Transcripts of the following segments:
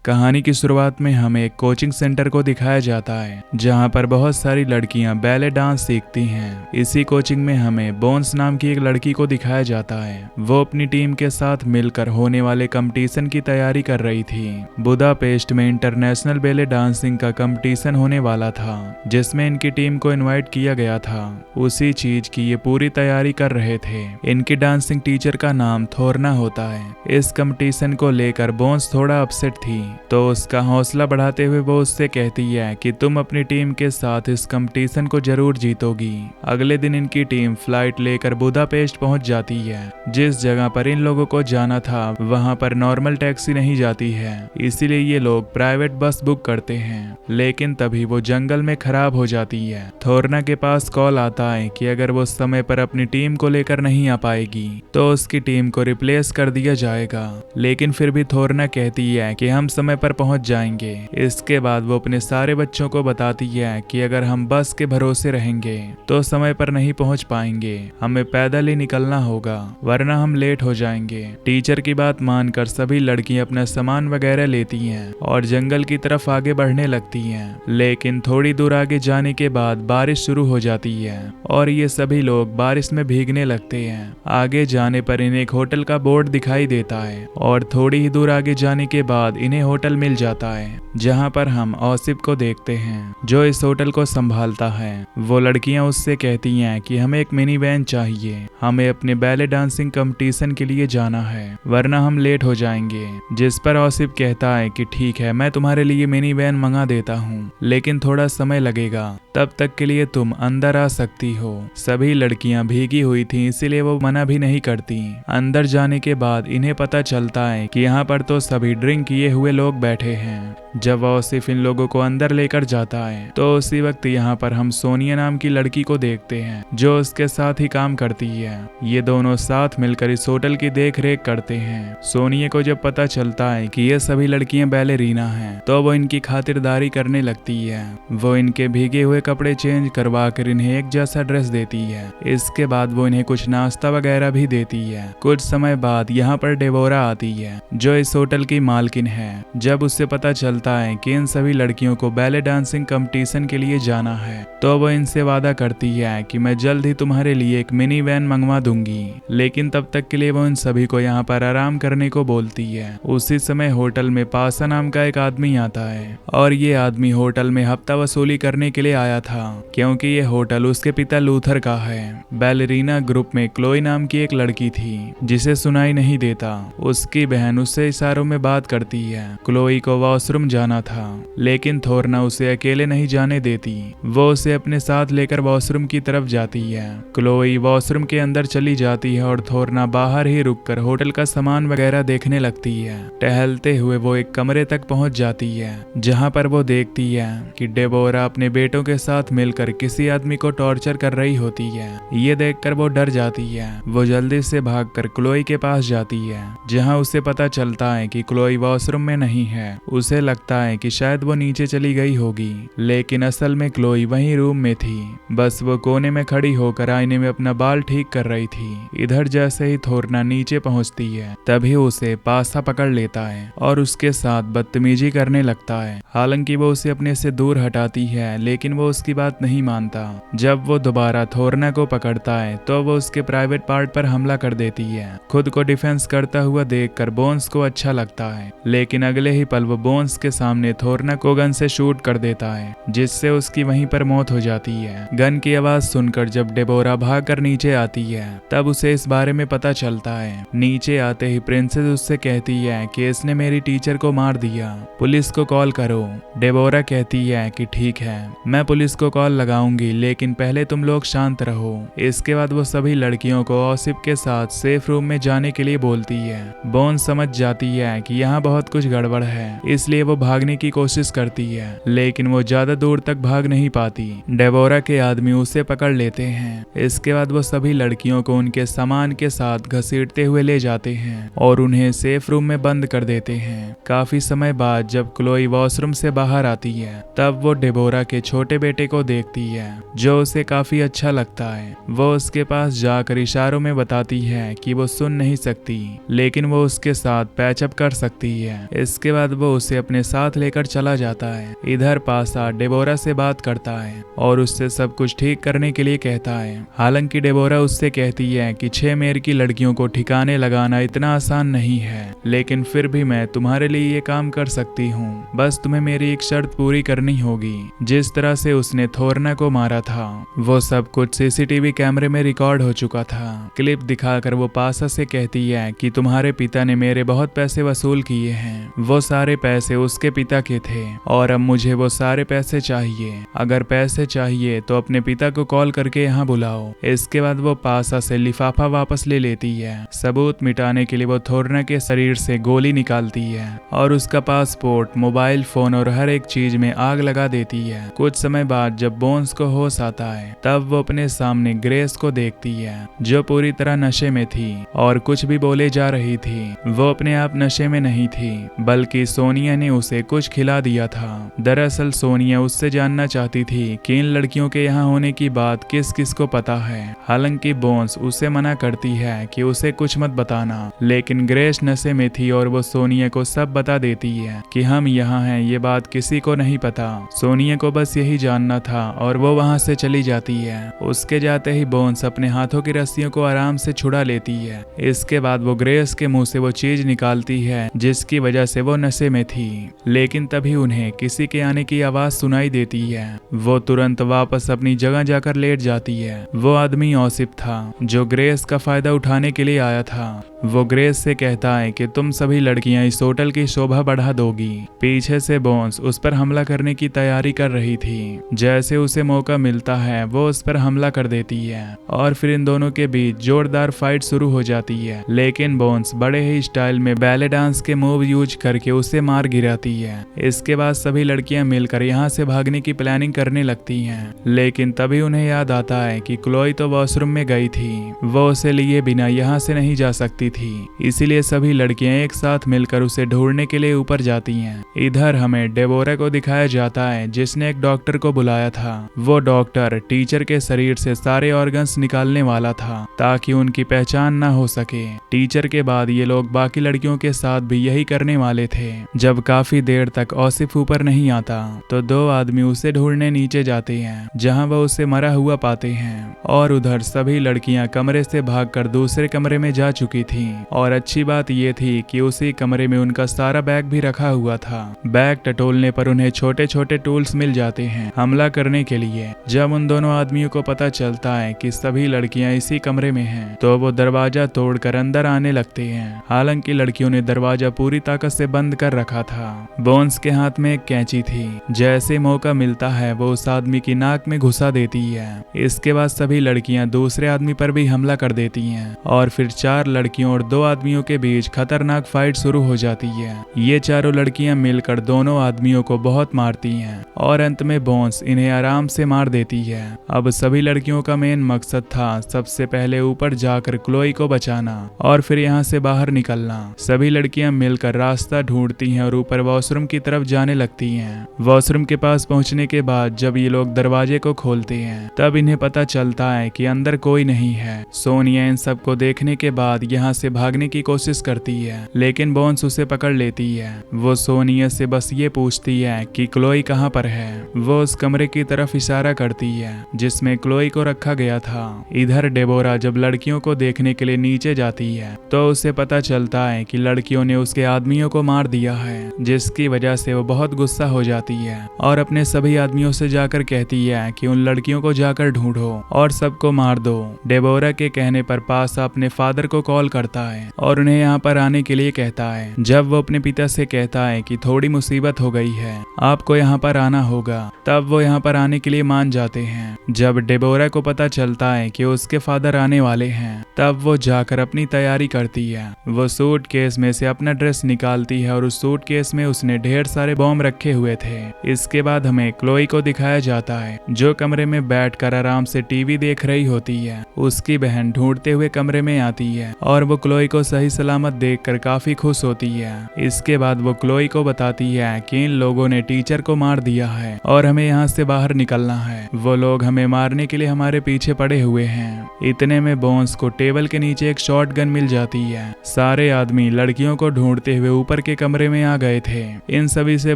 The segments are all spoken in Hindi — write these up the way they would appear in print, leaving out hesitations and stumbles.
कहानी की शुरुआत में हमें एक कोचिंग सेंटर को दिखाया जाता है जहां पर बहुत सारी लड़कियां बैले डांस सीखती हैं। इसी कोचिंग में हमें बोन्स नाम की एक लड़की को दिखाया जाता है। वो अपनी टीम के साथ मिलकर होने वाले कंपटीशन की तैयारी कर रही थी। बुदापेस्ट में इंटरनेशनल बैले डांसिंग का कंपटीशन होने वाला था जिसमें इनकी टीम को इनवाइट किया गया था। उसी चीज की ये पूरी तैयारी कर रहे थे। इनकी डांसिंग टीचर का नाम थोरना होता है। इस कंपटीशन को लेकर बोन्स थोड़ा अपसेट थी, तो उसका हौसला बढ़ाते हुए वो उससे कहती है कि तुम अपनी टीम के साथ इस कंपटीशन को जरूर जीतोगी। अगले दिन इनकी टीम फ्लाइट लेकर बुदापेस्ट पहुंच जाती है। जिस जगह पर इन लोगों को जाना था वहां पर नॉर्मल टैक्सी नहीं जाती है, इसीलिए ये लोग प्राइवेट बस बुक करते हैं। लेकिन तभी वो जंगल में खराब हो जाती है। थोरना के पास कॉल आता है कि अगर वो समय पर अपनी टीम को लेकर नहीं आ पाएगी तो उसकी टीम को रिप्लेस कर दिया जाएगा। लेकिन फिर भी थोरना कहती है कि हम समय पर पहुंच जाएंगे। इसके बाद वो अपने सारे बच्चों को बताती है कि अगर हम बस के भरोसे रहेंगे तो समय पर नहीं पहुंच पाएंगे, हमें पैदल ही निकलना होगा वरना हम लेट हो जाएंगे। टीचर की बात मानकर सभी लड़कियां अपना सामान वगैरह लेती हैं और जंगल की तरफ आगे बढ़ने लगती हैं। लेकिन थोड़ी दूर आगे जाने के बाद बारिश शुरू हो जाती है और ये सभी लोग बारिश में भीगने लगते हैं। आगे जाने पर इन्हें एक होटल का बोर्ड दिखाई देता है और थोड़ी ही दूर आगे जाने के बाद इन्हें होटल मिल जाता है जहां पर हम औसिफ को देखते हैं जो इस होटल को संभालता है। वो लड़कियां उससे कहती हैं कि हमें एक मिनी वैन चाहिए, हमें अपने बैले डांसिंग कंपटीशन के लिए जाना है वरना हम लेट हो जाएंगे। जिस पर औसिफ कहता है कि ठीक है, मैं तुम्हारे लिए मिनी वैन मंगा देता हूँ लेकिन थोड़ा समय लगेगा, तब तक के लिए तुम अंदर आ सकती हो। सभी लड़कियां भीगी हुई थीं इसीलिए वो मना भी नहीं करती। अंदर जाने के बाद इन्हें पता चलता है कि यहाँ पर तो सभी ड्रिंक किए हुए लोग बैठे हैं। जब औसिफ इन लोगों को अंदर लेकर जाता है तो उसी वक्त यहाँ पर हम सोनिया नाम की लड़की को देखते हैं जो उसके साथ ही काम करती है। ये दोनों साथ मिलकर इस होटल की देख रेख करते हैं। सोनिया को जब पता चलता है कि ये सभी लड़कियां बैलेरीना हैं तो वो इनकी खातिरदारी करने लगती है। वो इनके भीगे हुए कपड़े चेंज करवा कर इन्हें एक जैसा ड्रेस देती है। इसके बाद वो इन्हें कुछ नाश्ता वगैरह भी देती है। कुछ समय बाद यहाँ पर डेबोरा आती है जो इस होटल की मालकिन है। जब उससे पता चलता है कि इन सभी लड़कियों को बैले डांसिंग कंपटीशन के लिए जाना है तो वो इनसे वादा करती है कि मैं जल्द ही तुम्हारे लिए एक मिनी वैन मंगवा दूंगी। लेकिन तब तक के लिए वो इन सभी को यहाँ पर आराम करने को बोलती है। उसी समय होटल में पासा नाम का एक आदमी आता है और ये आदमी होटल में हफ्ता वसूली करने के लिए आया था क्योंकि ये होटल उसके पिता लूथर का है। बैलेरीना ग्रुप में क्लोई नाम की एक लड़की थी जिसे सुनाई नहीं देता। उसकी बहन उससे इशारों में बात करती है। क्लोई को वॉशरूम जाना था लेकिन थोरना उसे अकेले नहीं जाने देती। वो उसे अपने साथ लेकर वॉशरूम की तरफ जाती है। क्लोई वॉशरूम के अंदर चली जाती है और थोरना बाहर ही रुककर होटल का सामान वगैरह देखने लगती है। टहलते हुए वो एक कमरे तक पहुंच जाती है जहां पर वो देखती है कि डेबोरा अपने बेटों के साथ मिलकर किसी आदमी को टॉर्चर कर रही होती है। ये देखकर वो डर जाती है। वो जल्दी से भागकर क्लोई के पास जाती है जहां उसे पता चलता है कि क्लोई वॉशरूम में नहीं है। उसे लगता है कि शायद वो नीचे चली गई होगी लेकिन असल में क्लोई वहीं रूम में थी। बस वो कोने में खड़ी होकर आईने में अपना बाल ठीक कर रही थी। इधर जैसे ही थोरना नीचे पहुंचती है तभी उसे पासा पकड़ लेता है और उसके साथ बदतमीजी करने लगता है। हालांकि वो उसे अपने से दूर हटाती है लेकिन वो उसकी बात नहीं मानता। जब वो दोबारा थोरना को पकड़ता है तो वो उसके प्राइवेट पार्ट पर हमला कर देती है। खुद को डिफेंस करता हुआ देखकर बोन्स को अच्छा लगता है लेकिन अगले ही पल वो बोन्स के सामने थोरना को गन से शूट कर देता है जिससे उसकी वहीं पर मौत हो जाती है। गन की आवाज सुनकर जब डेबोरा भागकर नीचे आती है तब उसे इस बारे में पता चलता है। नीचे आते ही प्रिंसेस उससे कहती है कि इसने मेरी टीचर को मार दिया, पुलिस को कॉल करो। डेबोरा कहती है कि ठीक है, मैं पुलिस को कॉल लगाऊंगी लेकिन पहले तुम लोग शांत रहो। इसके बाद वो सभी लड़कियों को औसिफ के साथ सेफ रूम में जाने के लिए बोलती है। बोन समझ जाती है कि यहाँ बहुत कुछ गड़बड़ है इसलिए वो भागने की कोशिश करती है लेकिन वो ज्यादा दूर तक भाग नहीं पाती। डेबोरा के आदमी उसे पकड़ लेते हैं। इसके बाद वो सभी लड़कियों को उनके सामान के साथ घसीटते हुए ले जाते हैं और उन्हें सेफ रूम में बंद कर देते हैं। काफी समय बाद जब क्लोई वॉशरूम से बाहर आती है तब वो डेबोरा के छोटे बेटे को देखती है जो उसे काफी अच्छा लगता है। वो उसके पास जाकर इशारों में बताती है कि वो सुन नहीं सकती लेकिन वो उसके साथ पैचअप कर सकती है। इसके बाद वो उसे अपने साथ लेकर चला जाता है। इधर पासा डेबोरा से बात करता है और उससे सब कुछ ठीक करने के लिए कहता है। हालांकि डेबोरा उससे कहती है कि 6 मेयर की लड़कियों को ठिकाने लगाना इतना आसान नहीं है, लेकिन फिर भी मैं तुम्हारे लिए ये काम कर सकती हूँ। बस तुम्हें मेरी एक शर्त पूरी करनी होगी। जिस तरह से उसने थोरना को मारा था वो सब कुछ सीसीटीवी कैमरे में रिकॉर्ड हो चुका था। क्लिप दिखाकर वो पासा से कहती है कि तुम्हारे पिता ने मेरे बहुत पैसे वसूल किए हैं। वो सारे पैसे उसके पिता के थे और अब मुझे वो सारे पैसे चाहिए। अगर पैसे चाहिए तो अपने पिता को कॉल करके यहाँ बुलाओ। इसके बाद वो पासा से लिफाफा वापस ले लेती है। सबूत मिटाने के लिए वो थोरना के शरीर से गोली निकालती है और उसका पासपोर्ट, मोबाइल फोन और हर एक चीज में आग लगा देती है। कुछ समय बाद जब बोन्स को होश आता है तब वो अपने सामने ग्रेस को देखती है जो पूरी तरह नशे में थी और कुछ भी बोले जा रही थी। वो अपने आप नशे में नहीं थी बल्कि सोनिया ने उसे कुछ खिला दिया था। दरअसल सोनिया उससे जानना चाहती थी कि इन लड़कियों के यहाँ होने की बात किस किस को पता है। हालांकि बोन्स उसे मना करती है कि उसे कुछ मत बताना, लेकिन ग्रेस नशे में थी और वो सोनिया को सब बता देती है कि हम यहाँ हैं, ये बात किसी को नहीं पता। सोनिया को बस यही जानना था और वो वहाँ से चली जाती है। उसके जाते ही बोन्स अपने हाथों की रस्सियों को आराम से छुड़ा लेती है। इसके बाद वो ग्रेस के मुंह से वो चीज निकालती है जिसकी वजह से वो नशे में थी। लेकिन तभी उन्हें किसी के आने की आवाज सुनाई देती है। वो तुरंत वापस अपनी जगह जाकर लेट जाती है। वो आदमी औसिफ था जो ग्रेस का फायदा उठाने के लिए आया था। वो ग्रेस से कहता है कि तुम सभी लड़कियां इस होटल की शोभा बढ़ा दोगी। पीछे से बोन्स उस पर हमला करने की तैयारी कर रही थी। जैसे उसे मौका मिलता है वो उस पर हमला कर देती है और फिर इन दोनों के बीच जोरदार फाइट शुरू हो जाती है। लेकिन बोन्स बड़े ही स्टाइल में बैले डांस के मूव यूज करके उसे मार गिराती है। इसके बाद सभी लड़कियां मिलकर यहाँ से भागने की प्लानिंग करने लगती हैं। लेकिन तभी उन्हें याद आता है कि क्लोई तो वॉशरूम में गई थी। वो उसे लिए बिना यहाँ से नहीं जा सकती थी, इसीलिए सभी लड़कियां एक साथ मिलकर उसे ढूंढने के लिए ऊपर जाती हैं। इधर हमें डेबोरा को दिखाया जाता है जिसने एक डॉक्टर को बुलाया था। वो डॉक्टर टीचर के शरीर से सारे ऑर्गन्स निकालने वाला था ताकि उनकी पहचान न हो सके। टीचर के बाद ये लोग बाकी लड़कियों के साथ भी यही करने वाले थे। जब काफी देर तक औसिफ ऊपर नहीं आता तो 2 आदमी उसे ढूंढने नीचे जाते हैं जहां वो उसे मरा हुआ पाते हैं। और उधर सभी लड़कियां कमरे से भागकर दूसरे कमरे में जा चुकी थी। और अच्छी बात यह थी कि उसी कमरे में उनका सारा बैग भी रखा हुआ था। बैग टटोलने पर उन्हें छोटे छोटे टूल्स मिल जाते हैं हमला करने के लिए। जब उन दोनों आदमियों को पता चलता है कि सभी लड़कियां इसी कमरे में हैं, तो वो दरवाजा तोड़कर अंदर आने लगते हैं। हालांकि लड़कियों ने दरवाजा पूरी ताकत से बंद कर रखा था। बोन्स के हाथ में एक कैंची थी। जैसे मौका मिलता है वो उस आदमी की नाक में घुसा देती है। इसके बाद सभी लड़कियां दूसरे आदमी पर भी हमला कर देती हैं और फिर 4 लड़कियों और 2 आदमियों के बीच खतरनाक फाइट शुरू हो जाती है। ये चारों लड़कियां मिलकर दोनों आदमियों को बहुत मारती हैं और अंत में बोन्स इन्हें आराम से मार देती है। अब सभी लड़कियों का मेन मकसद था सबसे पहले ऊपर जाकर क्लोई को बचाना और फिर यहाँ से बाहर निकलना। सभी लड़कियां मिलकर रास्ता ढूंढती हैं और ऊपर वॉशरूम की तरफ जाने लगती हैं। वॉशरूम के पास पहुंचने के बाद जब ये लोग दरवाजे को खोलते हैं तब इन्हें पता चलता है कि अंदर कोई नहीं है। सोनिया इन सबको देखने के बाद यहाँ से भागने की कोशिश करती है, लेकिन बोन्स उसे पकड़ लेती है। वो सोनिया से बस ये पूछती है कि क्लोई कहाँ पर है। वो उस कमरे की तरफ इशारा करती है जिसमें क्लोई को रखा गया था। इधर डेबोरा जब लड़कियों को देखने के लिए नीचे जाती है तो उसे पता चलता है कि लड़कियों ने उसके आदमियों को मार दिया है, जिसकी वजह से वो बहुत गुस्सा हो जाती है और अपने सभी आदमियों से जाकर कहती है कि उन लड़कियों को जाकर ढूंढो और सबको मार दो। डेबोरा के कहने पर पासा अपने फादर को कॉल करता है और उन्हें यहाँ पर आने के लिए कहता है। जब वो अपने पिता से कहता है कि थोड़ी मुसीबत हो गई है, आपको यहाँ पर आना होगा, तब वो यहाँ पर आने के लिए मान जाते हैं। जब डेबोरा को पता चलता है कि उसके फादर आने वाले हैं तब वो जाकर अपनी तैयारी करती है। वो सूट केस में से अपना ड्रेस निकालती है और उस सूट केस में उसने ढेर सारे बॉम्ब रखे हुए थे। इसके बाद हमें क्लोई को दिखाया जाता है जो कमरे में बैठकर आराम से टीवी देख रही होती है। उसकी बहन ढूंढते हुए कमरे में आती है और वो वो क्लोई को सही सलामत देखकर काफी खुश होती है। इसके बाद वो क्लोई को बताती है कि इन लोगों ने टीचर को मार दिया है और हमें यहाँ से बाहर निकलना है। वो लोग हमें मारने के लिए हमारे पीछे पड़े हुए हैं। इतने में बोन्स को टेबल के नीचे एक शॉटगन मिल जाती है। सारे आदमी लड़कियों को ढूंढते हुए ऊपर के कमरे में आ गए थे। इन सभी से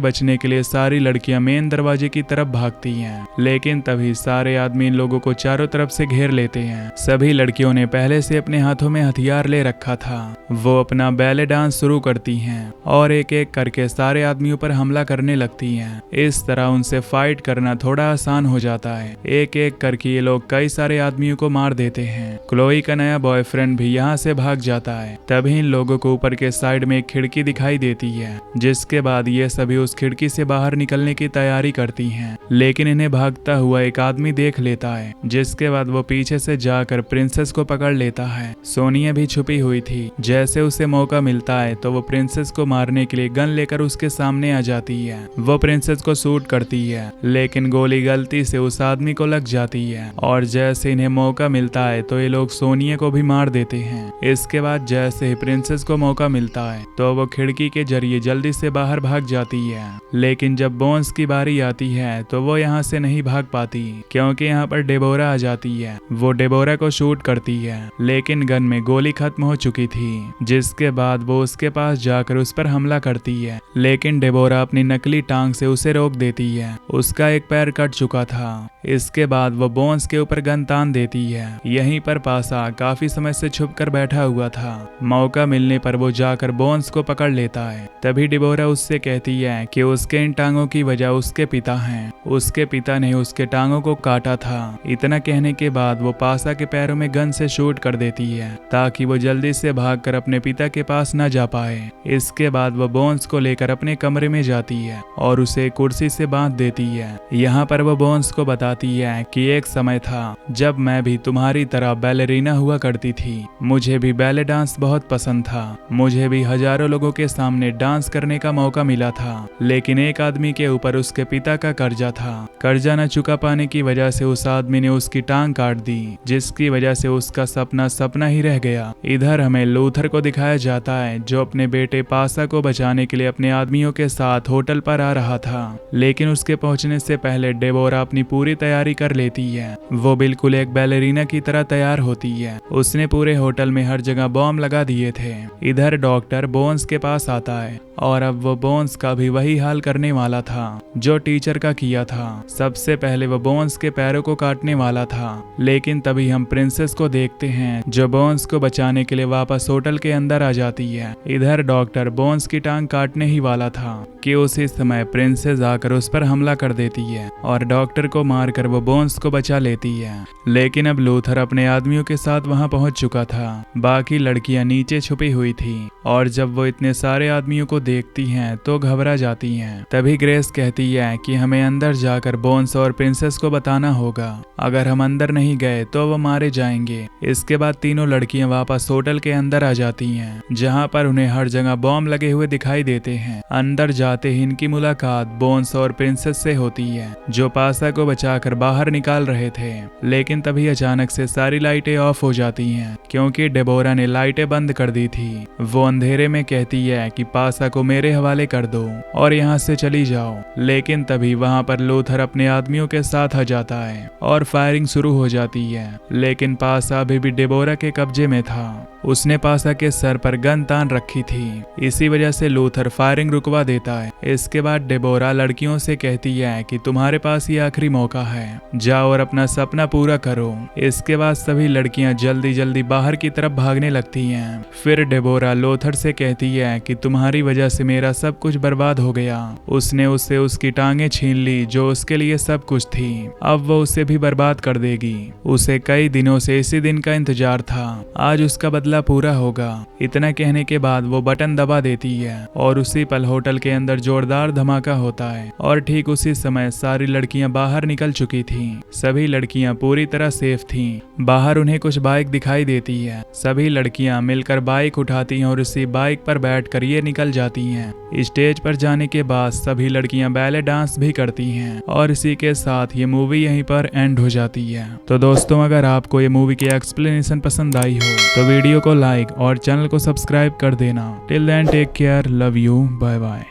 बचने के लिए सारी लड़कियां मेन दरवाजे की तरफ भागती हैं, लेकिन तभी सारे आदमी इन लोगों को चारों तरफ से घेर लेते हैं। सभी लड़कियों ने पहले से अपने हाथों में हथियार ले रखा था। वो अपना बैले डांस शुरू करती हैं और एक एक करके सारे आदमियों पर हमला करने लगती हैं। इस तरह उनसे फाइट करना थोड़ा आसान हो जाता है। एक एक करके ये लोग कई सारे आदमियों को मार देते हैं। क्लोई का नया बॉयफ्रेंड भी यहाँ से भाग जाता है। तभी इन लोगों को ऊपर के साइड में एक खिड़की दिखाई देती है, जिसके बाद ये सभी उस खिड़की से बाहर निकलने की तैयारी करती हैं। लेकिन इन्हें भागता हुआ एक आदमी देख लेता है, जिसके बाद वो पीछे से जाकर प्रिंसेस को पकड़ लेता है। सोनिया भी छुपी हुई थी। जैसे उसे मौका मिलता है तो वो प्रिंसेस को मारने के लिए गन लेकर उसके सामने आ जाती है। वो प्रिंसेस को शूट करती है, लेकिन गोली गलती से उस आदमी को लग जाती है और जैसे इन्हें मौका मिलता है तो ये लोग सोनिया को भी मार देते हैं। इसके बाद जैसे ही प्रिंसेस को मौका मिलता है तो वो खिड़की के जरिए जल्दी से बाहर भाग जाती है। लेकिन जब बोन्स की बारी आती है तो वो यहाँ से नहीं भाग पाती, क्योंकि यहाँ पर डेबोरा आ जाती है। वो डेबोरा को शूट करती है, लेकिन गन में गोली खत्म हो चुकी थी, जिसके बाद वो उसके पास जाकर उस पर हमला करती है। लेकिन डेबोरा अपनी नकली टांग से उसे रोक देती है। उसका एक पैर कट चुका था। इसके बाद वो बोन्स के ऊपर गन तान देती है। यहीं पर पासा काफी समय से छुप कर बैठा हुआ था। मौका मिलने पर वो जाकर बोन्स को पकड़ लेता है। तभी डेबोरा उससे कहती है कि उसके इन टांगों की वजह उसके पिता हैं। उसके पिता ने उसके टांगों को काटा था। इतना कहने के बाद वो पासा के पैरों में गन से शूट कर देती है, ताकि वो जल्दी से भागकर अपने पिता के पास न जा पाए। इसके बाद वो बोन्स को लेकर अपने कमरे में जाती है और उसे कुर्सी से बांध देती है। यहाँ पर वो बोन्स को बताती है कि एक समय था जब मैं भी तुम्हारी तरह बैलेरिना हुआ करती थी। मुझे भी बैले डांस बहुत पसंद था। मुझे भी हजारों लोगों के सामने डांस करने का मौका मिला था, लेकिन एक आदमी के ऊपर उसके पिता का कर्जा था। कर्जा न चुका पाने की वजह से उस आदमी ने उसकी टांग काट दी, जिसकी वजह से उसका सपना सपना ही रह गया। इधर हमें लूथर को दिखाया जाता है, जो अपने बेटे पासा को बचाने के लिए अपने आदमियों के साथ होटल पर आ रहा था। लेकिन उसके पहुंचने से पहले डेबोरा अपनी पूरी तैयारी कर लेती है। वो बिल्कुल एक बैलेरिना की तरह तैयार होती है। उसने पूरे होटल में हर जगह बॉम्ब लगा दिए थे। इधर डॉक्टर बोन्स के पास आता है और अब वो बोन्स का भी वही हाल करने वाला था जो टीचर का किया था। सबसे पहले वो बोन्स के पैरों को काटने वाला था, लेकिन तभी हम प्रिंसेस को देखते हैं, जो बोन्स को बचाने के लिए वापस होटल के अंदर आ जाती है। इधर डॉक्टर बोन्स की टांग काटने ही वाला था कि उसी समय प्रिंसेस आकर उस पर हमला कर देती है और डॉक्टर को मारकर वो बोन्स को बचा लेती है। लेकिन अब लूथर अपने आदमियों के साथ वहां पहुंच चुका था। बाकी लड़कियां नीचे छुपी हुई थी और जब वो इतने सारे आदमियों को देखती हैं तो घबरा जाती हैं। तभी ग्रेस कहती है कि हमें अंदर जाकर बोन्स और प्रिंसेस को बताना होगा। अगर हम अंदर नहीं गए तो वो मारे जाएंगे। इसके बाद तीनों लड़कियां वापस होटल के अंदर आ जाती हैं, जहां पर उन्हें हर जगह बॉम्ब लगे हुए दिखाई देते हैं। अंदर जाते ही इनकी मुलाकात बोन्स और प्रिंसेस से होती है, जो पासा को बचाकर बाहर निकाल रहे थे। लेकिन तभी अचानक से सारी लाइटें ऑफ हो जाती हैं, क्योंकि डेबोरा ने लाइटें बंद कर दी थी। वो अंधेरे में कहती है कि पासा को मेरे हवाले कर दो और यहाँ से चली जाओ। लेकिन तभी वहाँ पर लूथर अपने आदमियों के साथ आ जाता है और फायरिंग शुरू हो जाती है। लेकिन पासा अभी भी डेबोरा के कब्जे में था। उसने पासा के सर पर गन तान रखी थी। इसी वजह से लूथर फायरिंग रुकवा देता है। इसके बाद डेबोरा लड़कियों से कहती है कि तुम्हारे पास ये आखिरी मौका है, जाओ और अपना सपना पूरा करो। इसके बाद सभी लड़कियां जल्दी जल्दी बाहर की तरफ भागने लगती हैं। फिर डेबोरा लूथर से कहती है कि तुम्हारी वजह से मेरा सब कुछ बर्बाद हो गया। उसने उससे उसकी टांगे छीन ली, जो उसके लिए सब कुछ थी। अब वो उसे भी बर्बाद कर देगी। उसे कई दिनों से इसी दिन का इंतजार था। आज उसका बदला पूरा होगा। इतना कहने के बाद वो बटन दबा देती है और उसी पल होटल के अंदर जोरदार धमाका होता है और ठीक उसी समय सारी लड़कियां बाहर निकल चुकी थीं। सभी लड़कियां पूरी तरह सेफ थीं। बाहर उन्हें कुछ बाइक दिखाई देती है। सभी लड़कियां मिलकर बाइक उठाती हैं और उसी बाइक पर बैठकर ये निकल जाती जाती हैं। स्टेज पर जाने के बाद सभी लड़कियां बैले डांस भी करती हैं और इसी के साथ ये मूवी यहीं पर एंड हो जाती है। तो दोस्तों, अगर आपको ये मूवी की एक्सप्लेनेशन पसंद आई हो तो वीडियो को लाइक और चैनल को सब्सक्राइब कर देना। Till then take care, love you, bye bye.